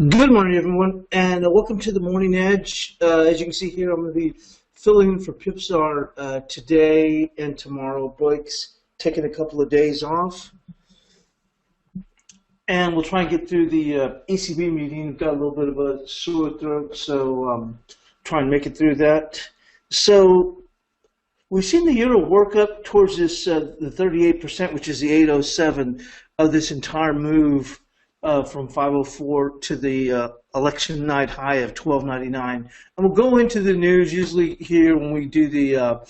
Good morning, everyone, and welcome to the Morning Edge. As you can see here, I'm going to be filling in for Pipsar today and tomorrow. Blake's taking a couple of days off, and we'll try and get through the ECB meeting. Got a little bit of a sore throat, so try and make it through that. So we've seen the euro work up towards this the 38%, which is the 807 of this entire move. From 504 to the election night high of 1299. And we'll go into the news. Usually here when we do the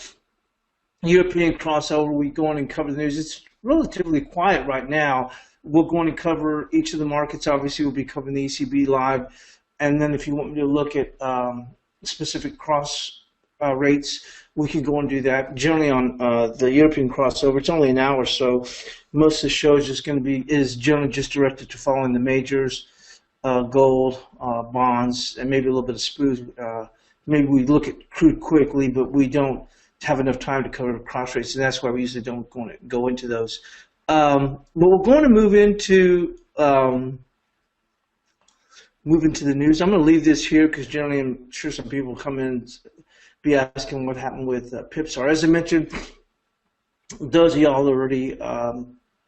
European crossover, we go on and cover the news. It's relatively quiet right now. We'll go on and cover each of the markets. Obviously, we'll be covering the ECB live. And then if you want me to look at specific cross rates, we can go and do that. Generally on the European crossover, it's only an hour, so most of the show is generally just directed to following the majors, gold, bonds, and maybe a little bit of SPOOs. Maybe we look at crude quickly, but we don't have enough time to cover cross rates, and that's why we usually don't go into those. But we're going to move into the news. I'm going to leave this here because generally I'm sure some people come in be asking what happened with Pipsar. As I mentioned, those of y'all already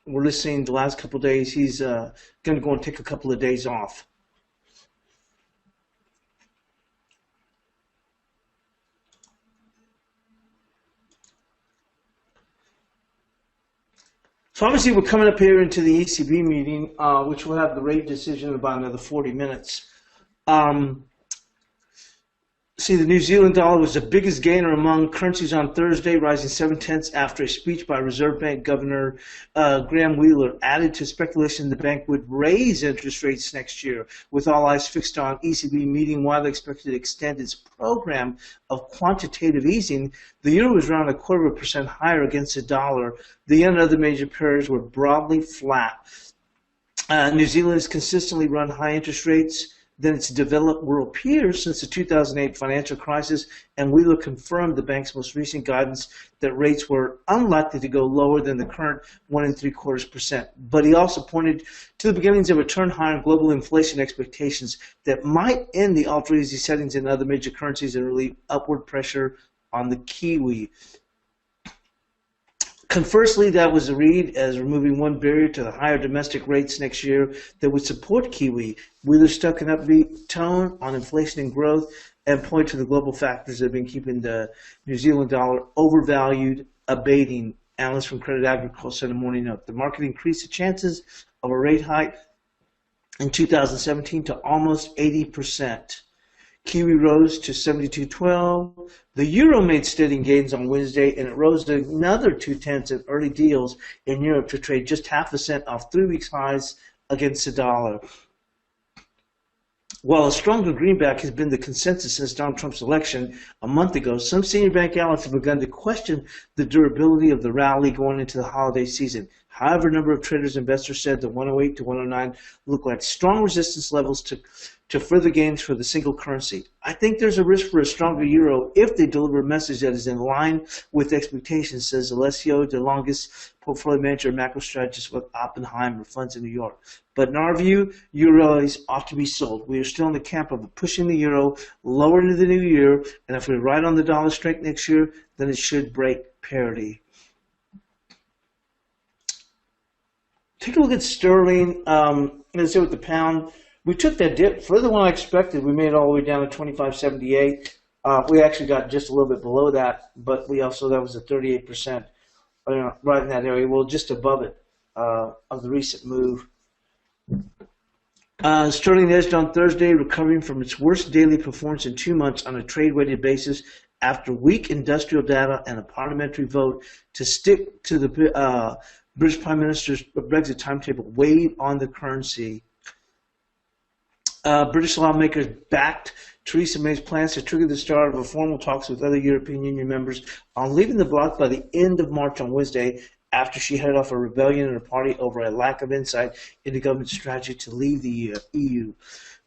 were listening the last couple of days, he's going to go and take a couple of days off. So obviously we're coming up here into the ECB meeting, which will have the rate decision in about another 40 minutes. See, the New Zealand dollar was the biggest gainer among currencies on Thursday, rising 0.7 after a speech by Reserve Bank Governor Graham Wheeler added to speculation the bank would raise interest rates next year, with all eyes fixed on ECB meeting widely expected to extend its program of quantitative easing. The euro was around 0.25% higher against the dollar. The yen and other major pairs were broadly flat. New Zealand has consistently run high interest rates than its developed world peers since the 2008 financial crisis, and Wheeler confirmed the bank's most recent guidance that rates were unlikely to go lower than the current 1.75%. But he also pointed to the beginnings of a turn higher in global inflation expectations that might end the ultra-easy settings in other major currencies and relieve upward pressure on the Kiwi. Conversely, that was read as removing one barrier to the higher domestic rates next year that would support Kiwi. Wheeler stuck an upbeat tone on inflation and growth and pointed to the global factors that have been keeping the New Zealand dollar overvalued, abating. Analysts from Credit Agricole said in a morning note. The market increased the chances of a rate hike in 2017 to almost 80%. Kiwi rose to 72.12. The euro made steady gains on Wednesday, and it rose to another 0.2 in early deals in Europe to trade just 0.5 cent off 3 weeks highs against the dollar. While a stronger greenback has been the consensus since Donald Trump's election a month ago, some senior bank analysts have begun to question the durability of the rally going into the holiday season. However, a number of traders and investors said the 108 to 109 look like strong resistance levels to further gains for the single currency. I think there's a risk for a stronger euro if they deliver a message that is in line with expectations, says Alessio De Longis, portfolio manager and macro strategist with Oppenheimer Funds in New York. But in our view, euros ought to be sold. We are still in the camp of pushing the euro lower into the new year, and if we're right on the dollar strength next year, then it should break parity. Take a look at sterling. Let's say with the pound. We took that dip further than I expected. We made it all the way down to 25.78. We actually got just a little bit below that, but we also, that was a 38%, right in that area. Well, just above it of the recent move. Sterling edged on Thursday, recovering from its worst daily performance in 2 months on a trade-weighted basis after weak industrial data and a parliamentary vote to stick to the British Prime Minister's Brexit timetable weighed on the currency. British lawmakers backed Theresa May's plans to trigger the start of a formal talks with other European Union members on leaving the bloc by the end of March on Wednesday after she headed off a rebellion in her party over a lack of insight into government strategy to leave the EU.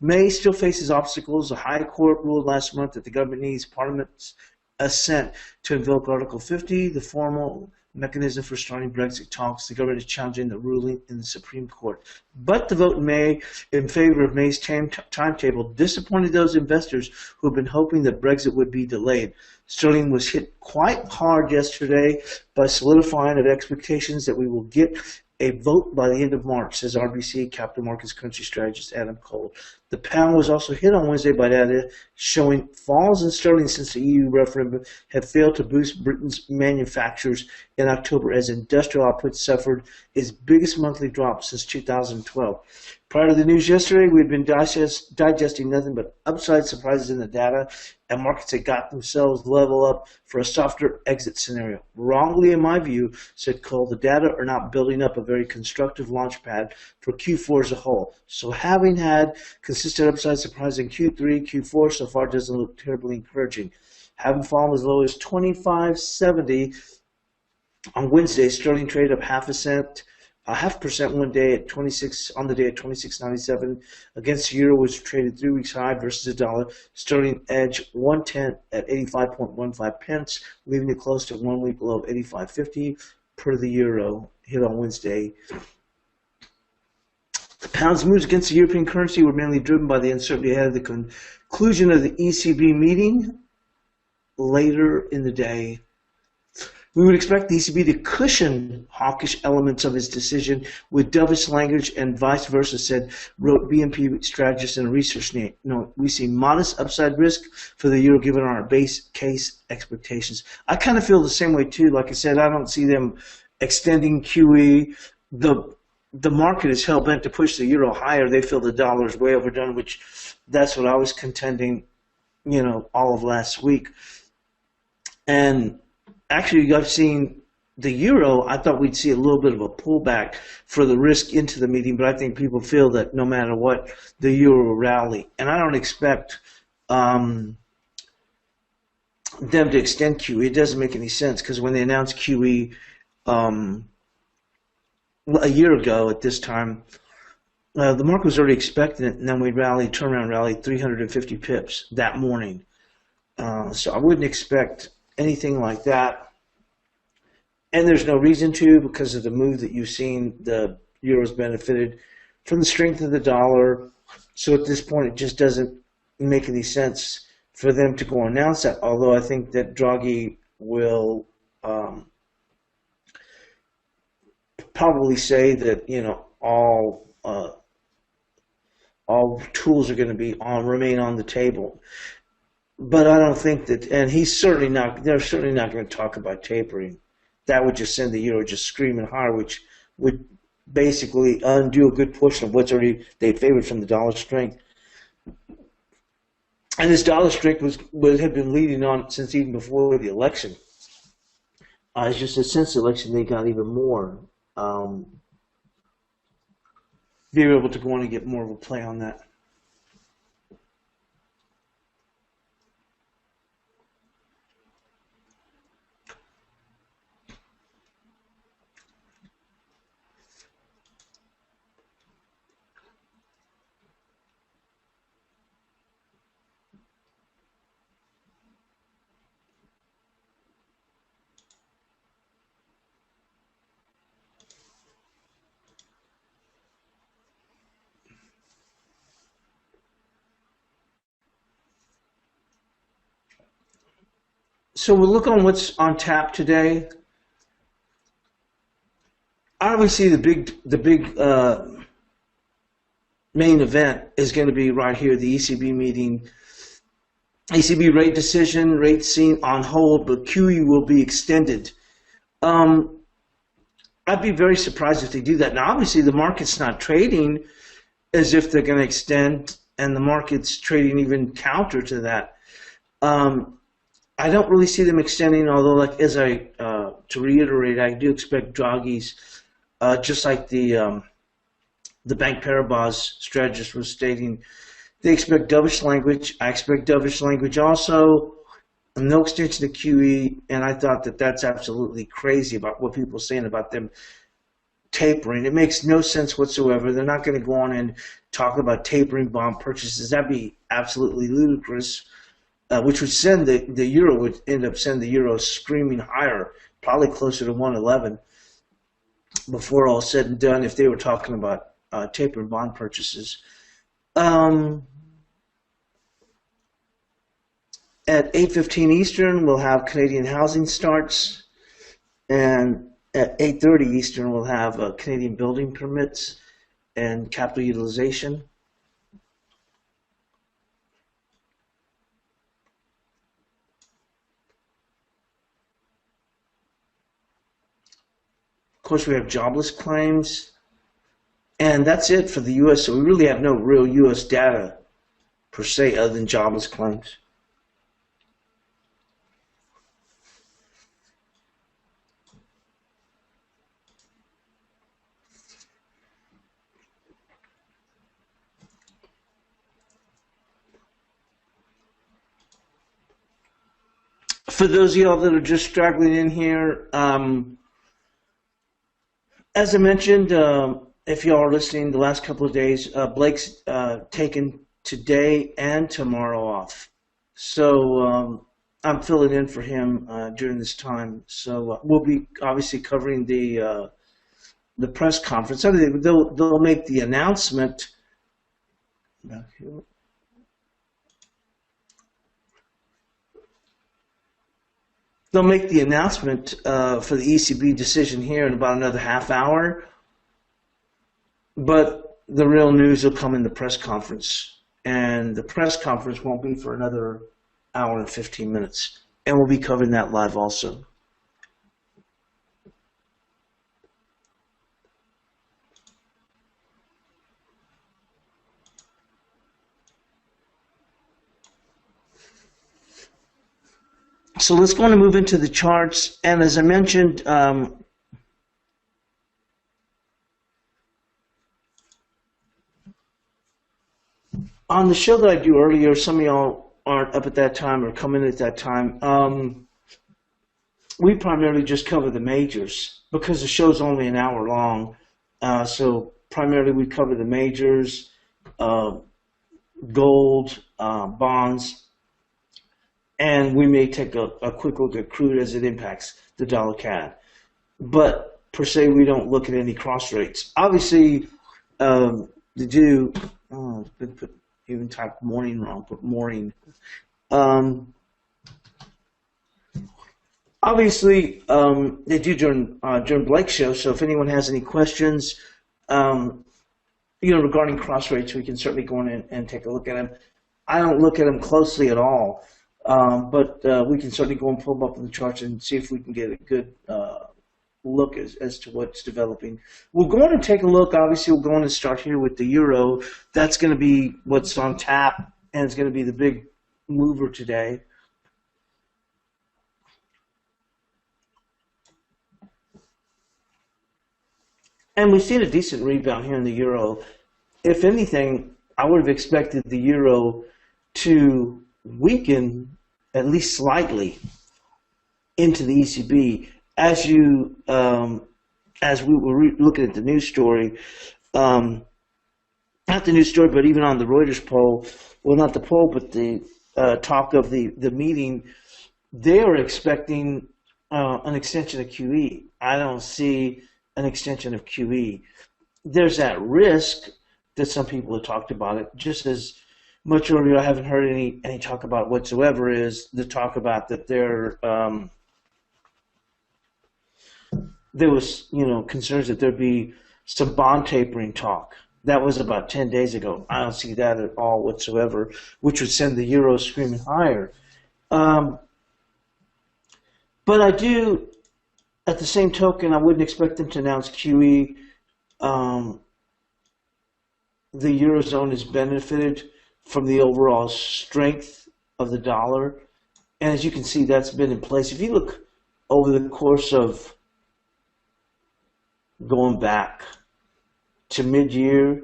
May still faces obstacles. The High Court ruled last month that the government needs Parliament's assent to invoke Article 50, the formal mechanism for starting Brexit talks. The government is challenging the ruling in the Supreme Court. But the vote in May in favor of May's timetable disappointed those investors who have been hoping that Brexit would be delayed. Sterling was hit quite hard yesterday by solidifying of expectations that we will get a vote by the end of March, says RBC Capital Markets country strategist Adam Cole. The pound was also hit on Wednesday by data showing falls in sterling since the EU referendum have failed to boost Britain's manufacturers in October as industrial output suffered its biggest monthly drop since 2012. Prior to the news yesterday, we had been digesting nothing but upside surprises in the data, and markets had got themselves level up for a softer exit scenario. Wrongly, in my view, said Cole, the data are not building up a very constructive launch pad for Q4 as a whole. So having had consistent upside surprise in Q3, Q4 so far doesn't look terribly encouraging. Having fallen as low as 25.70 on Wednesday, sterling traded up half a percent one day at 26 on the day at 26.97 against the euro, which traded 3 weeks high versus the dollar. Sterling edged 1/10 at 85.15 pence, leaving it close to 1 week low of 85.50 per the euro hit on Wednesday. The pound's moves against the European currency were mainly driven by the uncertainty ahead of the conclusion of the ECB meeting later in the day. We would expect the ECB to cushion hawkish elements of its decision with dovish language and vice versa, wrote BNP strategist in a research note. We see modest upside risk for the euro given our base case expectations. I kind of feel the same way too. Like I said, I don't see them extending QE. The market is hell-bent to push the euro higher. They feel the dollar is way overdone, which that's what I was contending, all of last week. And actually, I've seen the euro. I thought we'd see a little bit of a pullback for the risk into the meeting, but I think people feel that no matter what, the euro will rally. And I don't expect them to extend QE. It doesn't make any sense because when they announced QE a year ago at this time, the market was already expecting it, and then we'd turn around rally 350 pips that morning. So I wouldn't expect anything like that. And there's no reason to, because of the move that you've seen. The euro's benefited from the strength of the dollar. So at this point, it just doesn't make any sense for them to go announce that. Although I think that Draghi will probably say that all tools are going to remain on the table. But I don't think that, and they're certainly not going to talk about tapering. That would just send the euro just screaming higher, which would basically undo a good portion of what's already they favored from the dollar strength. And this dollar strength had been leading on since even before the election. It's just that since the election, they got even more. They were able to go on and get more of a play on that. So we'll look on what's on tap today. Obviously, the big main event is going to be right here, the ECB meeting. ECB rate decision, rate seen on hold, but QE will be extended. I'd be very surprised if they do that. Now, obviously, the market's not trading as if they're going to extend, and the market's trading even counter to that. I don't really see them extending, although, to reiterate, I do expect Draghi's, just like the Bank Paribas strategist was stating, they expect dovish language. I expect dovish language also. No extension to QE, and I thought that that's absolutely crazy about what people are saying about them tapering. It makes no sense whatsoever. They're not going to go on and talk about tapering bond purchases. That'd be absolutely ludicrous. which would send the euro would end up sending the euro screaming higher, probably closer to 111 before all said and done. If they were talking about tapering bond purchases, at 8:15 Eastern, we'll have Canadian housing starts, and at 8:30 Eastern, we'll have Canadian building permits and capital utilization. Of course, we have jobless claims, and that's it for the U.S. So we really have no real U.S. data per se other than jobless claims. For those of y'all that are just struggling in here, as I mentioned, if y'all are listening the last couple of days, Blake's taken today and tomorrow off. So I'm filling in for him during this time. So we'll be obviously covering the press conference. They'll make the announcement. They'll make the announcement for the ECB decision here in about another half hour, but the real news will come in the press conference, and the press conference won't be for another hour and 15 minutes, and we'll be covering that live also. So let's go on and move into the charts. And as I mentioned, on the show that I do earlier, some of y'all aren't up at that time or come in at that time. We primarily just cover the majors because the show's only an hour long. So primarily we cover the majors, gold, bonds, and we may take a quick look at crude as it impacts the dollar CAD. But per se, we don't look at any cross rates. Obviously, even typed morning wrong, but morning. Obviously, they do during Blake's show. So if anyone has any questions, regarding cross rates, we can certainly go in and take a look at them. I don't look at them closely at all. But we can certainly go and pull them up in the charts and see if we can get a good look as to what's developing. We'll go on and take a look. Obviously, we'll go on and start here with the euro. That's going to be what's on tap, and it's going to be the big mover today. And we've seen a decent rebound here in the euro. If anything, I would have expected the euro to weaken at least slightly into the ECB as we were looking at the news story, not the news story, but even on the Reuters poll, well, not the poll, but the talk of the meeting, they are expecting an extension of QE. I don't see an extension of QE. There's that risk that some people have talked about it, just as much earlier, I haven't heard any talk about whatsoever is the talk about that there was concerns that there'd be some bond tapering talk. That was about 10 days ago. I don't see that at all whatsoever, which would send the euro screaming higher. But I do, at the same token, I wouldn't expect them to announce QE. The Eurozone has benefited from the overall strength of the dollar. And as you can see, that's been in place. If you look over the course of going back to mid-year,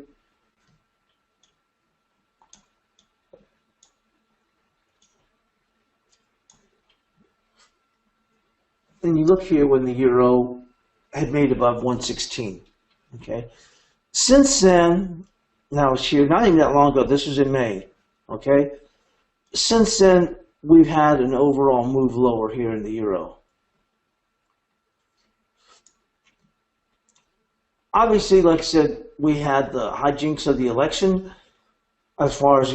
and you look here when the euro had made above 116, okay? Since then, now it's here, not even that long ago, this was in May, okay? Since then, we've had an overall move lower here in the euro. Obviously, like I said, we had the hijinks of the election as far as,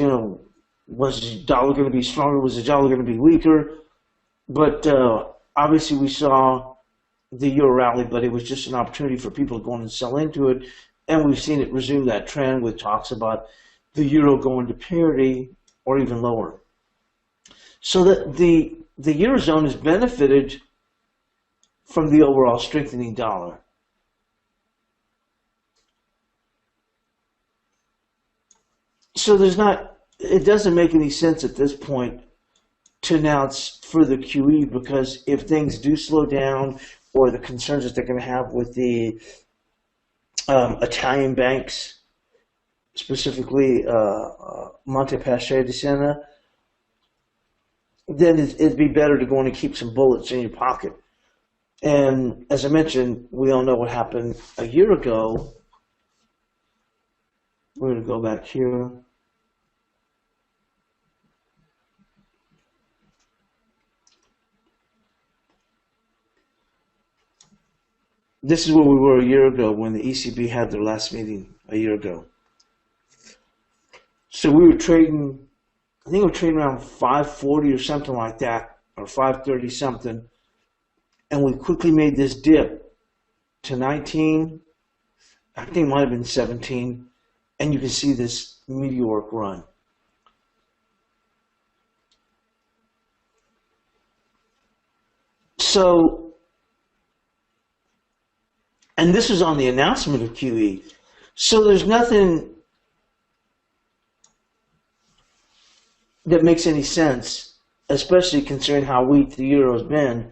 was the dollar going to be stronger? Was the dollar going to be weaker? But obviously, we saw the euro rally, but it was just an opportunity for people to go in and sell into it. And we've seen it resume that trend with talks about the euro going to parity or even lower. So that the Eurozone has benefited from the overall strengthening dollar. So it doesn't make any sense at this point to announce further QE, because if things do slow down, or the concerns that they're going to have with the Italian banks, specifically Monte Paschi di Siena, then it'd be better to go in and keep some bullets in your pocket. And as I mentioned, we all know what happened a year ago. We're going to go back here. This is where we were a year ago when the ECB had their last meeting a year ago. So we were trading, I think we were trading around 540 or something like that, or 530 something. And we quickly made this dip to 19. I think it might have been 17. And you can see this meteoric run. So, and this was on the announcement of QE. So there's nothing that makes any sense, especially considering how weak the euro has been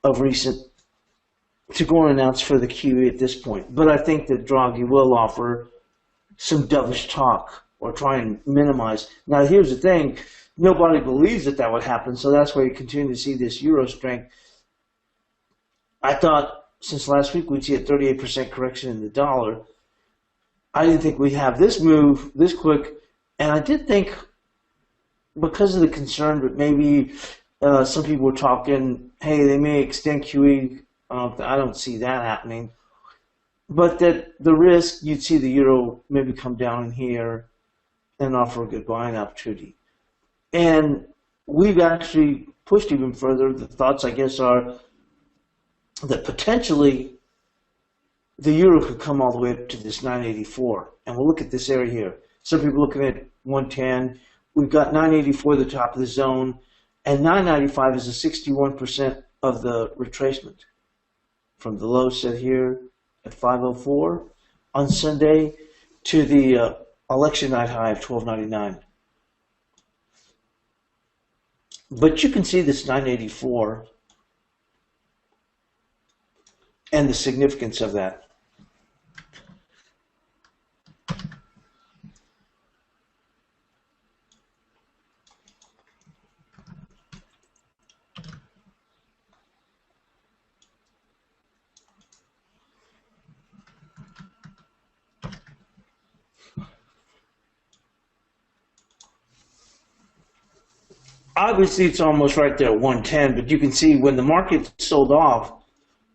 of recent, to go and announce for the QE at this point. But I think that Draghi will offer some dovish talk or try and minimize. Now, here's the thing. Nobody believes that would happen, so that's why you continue to see this euro strength. I thought since last week we'd see a 38% correction in the dollar. I didn't think we'd have this move this quick, and I did think, because of the concern that maybe some people were talking, hey, they may extend QE. I don't see that happening. But that the risk, you'd see the euro maybe come down in here and offer a good buying opportunity. And we've actually pushed even further. The thoughts, I guess, are that potentially the euro could come all the way up to this 984. And we'll look at this area here. Some people are looking at 110. We've got 984 at the top of the zone, and 995 is a 61% of the retracement from the low set here at 504 on Sunday to the election night high of 1299. But you can see this 984 and the significance of that. Obviously, it's almost right there at 110, but you can see when the market sold off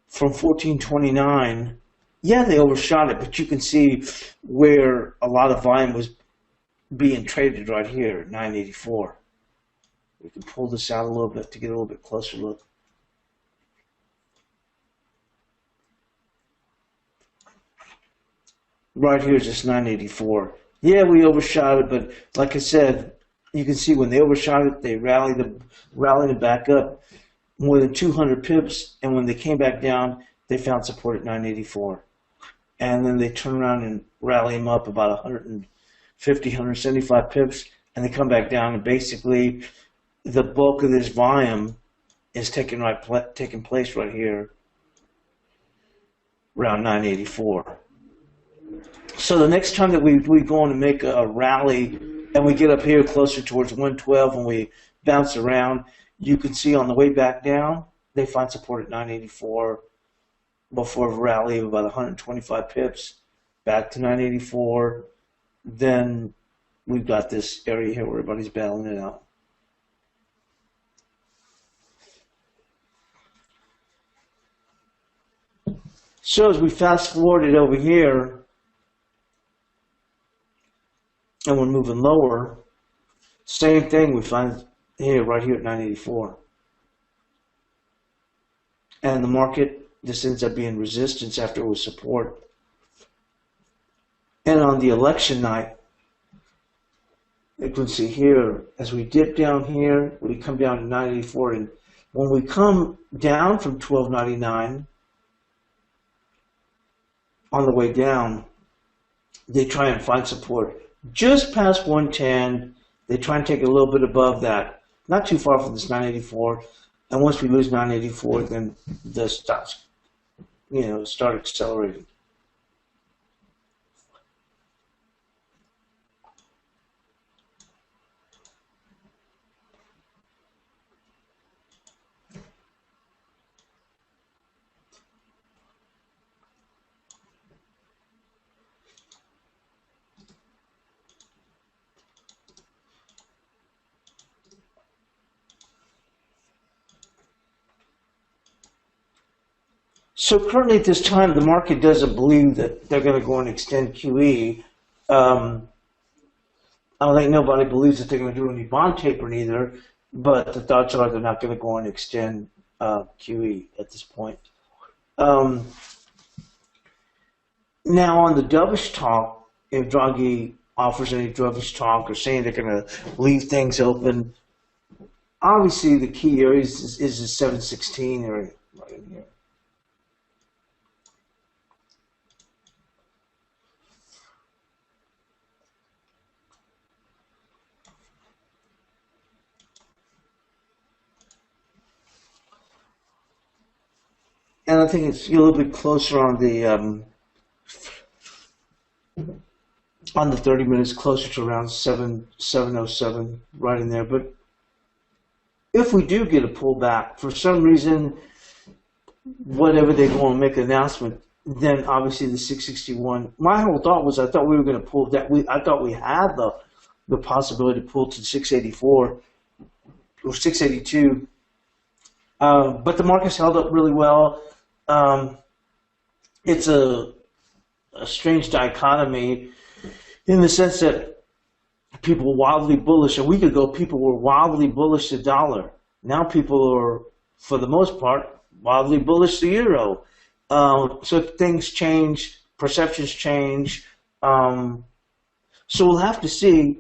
from 1429, yeah, they overshot it, but you can see where a lot of volume was being traded right here, 984. We can pull this out a little bit to get a little bit closer look. Right here is just 984. Yeah, we overshot it, but like I said, you can see when they overshot it, they rallied it back up more than 200 pips, and when they came back down, they found support at 984. And then they turn around and rally them up about 150, 175 pips, and they come back down, and basically the bulk of this volume is taking place right here around 984. So the next time that we go on to make a rally and we get up here closer towards 112 and we bounce around, you can see on the way back down, they find support at 984 before a rally of about 125 pips, back to 984. Then we've got this area here where everybody's battling it out. So as we fast forward it over here, and we're moving lower, same thing we find here, right here at 984. And the market, this ends up being resistance after it was support. And on the election night, you can see here, as we dip down here, we come down to 984, and when we come down from 1299 on the way down, they try and find support just past 110. They try and take a little bit above that, not too far from this 984. And once we lose 984, then the stocks, start accelerating. So currently at this time, the market doesn't believe that they're going to go and extend QE. I don't think nobody believes that they're going to do any bond tapering either, but the thoughts are they're not going to go and extend QE at this point. Now on the dovish talk, if Draghi offers any dovish talk or saying they're going to leave things open, obviously the key area is the 716 area right in here. And I think it's a little bit closer on the 30 minutes, closer to around 707, right in there. But if we do get a pullback, for some reason, whatever they go and make an announcement, then obviously the 661. My whole thought was I thought we were going to pull that. I thought we had the possibility to pull to 684 or 682. But the market's held up really well. It's a strange dichotomy in the sense that people were wildly bullish. A week ago, people were wildly bullish the dollar. Now people are, for the most part, wildly bullish the euro. So things change, perceptions change. So we'll have to see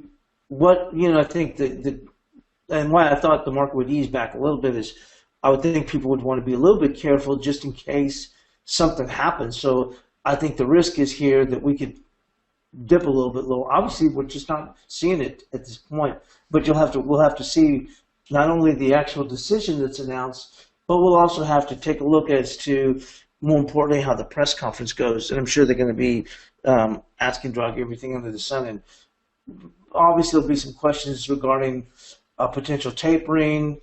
what, I think and why I thought the market would ease back a little bit is I would think people would want to be a little bit careful just in case something happens. So I think the risk is here that we could dip a little bit lower. Obviously, we're just not seeing it at this point. But we'll have to see not only the actual decision that's announced, but we'll also have to take a look as to, more importantly, how the press conference goes. And I'm sure they're going to be asking Draghi everything under the sun. And obviously, there'll be some questions regarding potential tapering.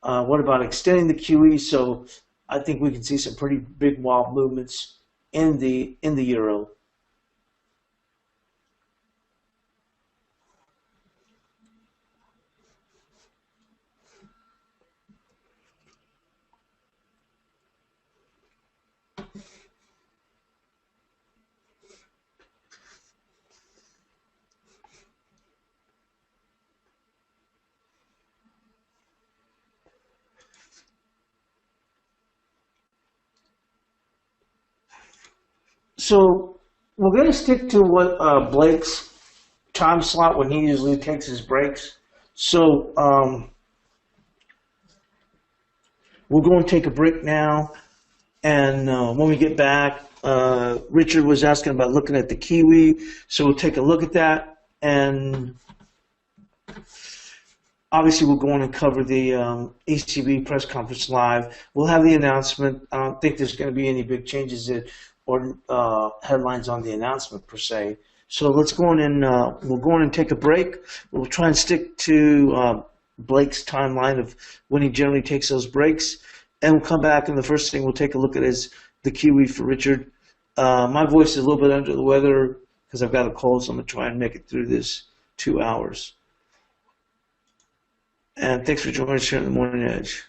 What about extending the QE? So I think we can see some pretty big wild movements in the euro. So we're going to stick to what Blake's time slot when he usually takes his breaks. So we're going to take a break now, and when we get back, Richard was asking about looking at the Kiwi, so we'll take a look at that, and obviously we'll go on and cover the ECB press conference live. We'll have the announcement. I don't think there's going to be any big changes or headlines on the announcement per se. So let's go on and we'll go on and take a break. We'll try and stick to Blake's timeline of when he generally takes those breaks, and we'll come back, and the first thing we'll take a look at is the Kiwi for Richard. My voice is a little bit under the weather because I've got a cold, so I'm going to try and make it through this 2 hours. And thanks for joining us here on the Morning Edge.